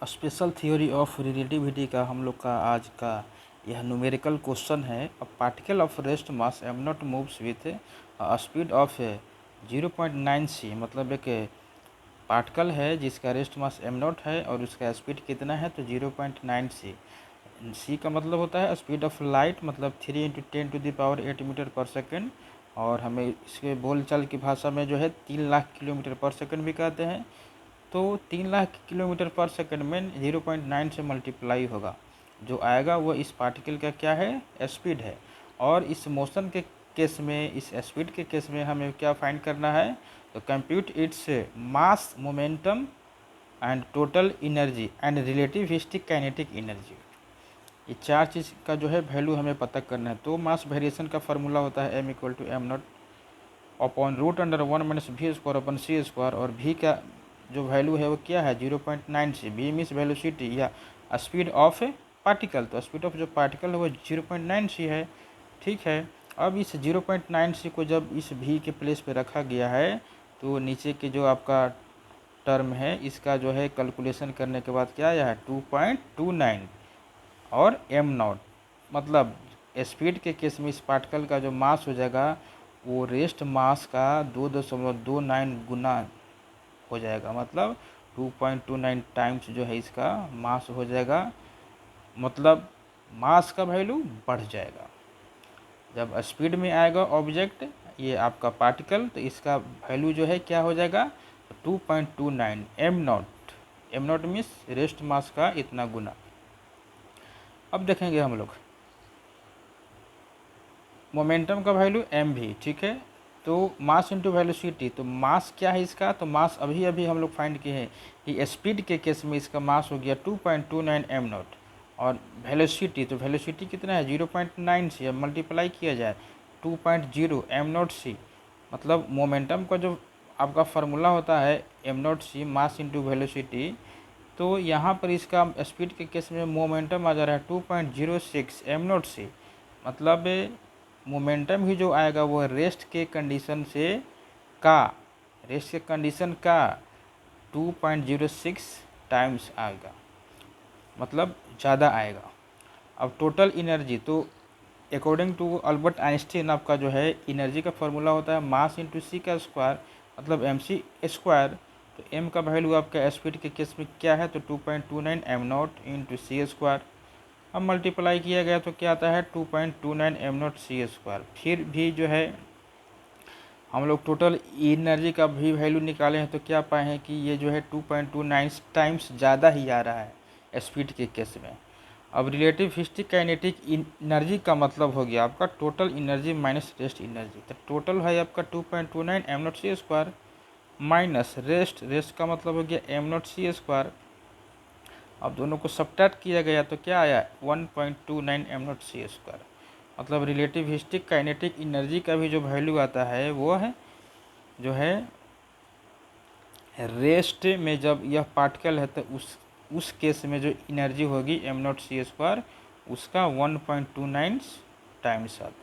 Special theory of relativity का हम लोग का आज का यह न्यूमेरिकल क्वेश्चन है। A particle of rest mass am not moves with speed of 0.9 सी। मतलब एक पार्टिकल है जिसका रेस्ट मास एम नॉट है और उसका स्पीड कितना है तो 0.9 सी। सी का मतलब होता है स्पीड ऑफ लाइट, मतलब 3 × 10⁸ मीटर पर सेकेंड। और हमें इसके बोलचाल की भाषा में जो है 3 लाख किलोमीटर पर सेकेंड भी कहते हैं। तो 3 लाख किलोमीटर पर सेकंड में 0.9 से मल्टीप्लाई होगा, जो आएगा वो इस पार्टिकल का क्या है, स्पीड है। और इस मोशन के केस में, इस स्पीड के केस में हमें क्या फाइंड करना है, तो compute its mass, momentum and total energy and relativistic kinetic energy. ये चार चीज़ का जो है वैल्यू हमें पता करना है। तो मास वेरिएशन का फार्मूला होता है m = m0 अपॉन √1-(1-c²) और v का जो वैल्यू है वो क्या है 0.9 से। v मीन्स वेलोसिटी या स्पीड ऑफ पार्टिकल, तो स्पीड ऑफ जो पार्टिकल है वो 0.9 c है। ठीक है, अब इस 0.9 c को जब इस v के प्लेस पे रखा गया है तो नीचे के जो आपका टर्म है इसका जो है कैलकुलेशन करने के बाद क्या आया है 2.29 और m0। मतलब स्पीड के केस में इस पार्टिकल का जो मास हो जाएगा वो रेस्ट मास का 2.29 गुना हो जाएगा। मतलब 2.29 टाइम्स जो है इसका मास हो जाएगा। मतलब मास का वैल्यू बढ़ जाएगा। जब स्पीड में आएगा ऑब्जेक्ट, ये आपका पार्टिकल, तो इसका वैल्यू जो है क्या हो जाएगा 2.29 m0। m0 means rest mass का इतना गुना। अब देखेंगे हम लोग मोमेंटम का वैल्यू एम भी। ठीक है, तो मास इंटू वेलोसिटी, तो मास क्या है इसका, तो मास अभी अभी हम लोग फाइंड किए हैं कि स्पीड के केस में इसका मास हो गया 2.29 m0। और वेलोसिटी, तो वेलोसिटी कितना है 0.9 से। अब मल्टीप्लाई किया जाए 2.0 m0 c। मतलब मोमेंटम का जो आपका फार्मूला होता है m0 c mass into velocity, तो यहाँ पर इसका स्पीड के केस में मोमेंटम आ जा रहा है 2.06 m0 c। मतलब मोमेंटम ही जो आएगा वो रेस्ट के कंडीशन से का, रेस्ट के कंडीशन का 2.06 टाइम्स आएगा, मतलब ज़्यादा आएगा। अब टोटल एनर्जी, तो अकॉर्डिंग टू अल्बर्ट आइंस्टीन आपका जो है एनर्जी का फॉर्मूला होता है मास इंटू सी का स्क्वायर, मतलब mc²। तो m का वैल्यू आपका स्पीड के केस में क्या है तो 2.29 m0 इंटू c²। अब मल्टीप्लाई किया गया तो क्या आता है 2.29 m0 c²। फिर भी जो है हम लोग टोटल एनर्जी का भी वैल्यू निकाले हैं तो क्या पाए हैं कि ये जो है 2.29 टाइम्स ज़्यादा ही आ रहा है स्पीड के केस में। अब रिलेटिविस्टिक काइनेटिक एनर्जी का मतलब हो गया आपका total energy minus rest energy. तो टोटल है आपका 2.29 m0 c² माइनस रेस्ट का मतलब हो गया m0 c²। अब दोनों को सब्ट्रैक्ट किया गया तो क्या आया 1.29 m0 c²। मतलब रिलेटिविस्टिक काइनेटिक एनर्जी का भी जो वैल्यू आता है वो है जो है रेस्ट में जब यह पार्टिकल है तो उस केस में जो एनर्जी होगी m0 c² उसका 1.29 टाइम्स आता है।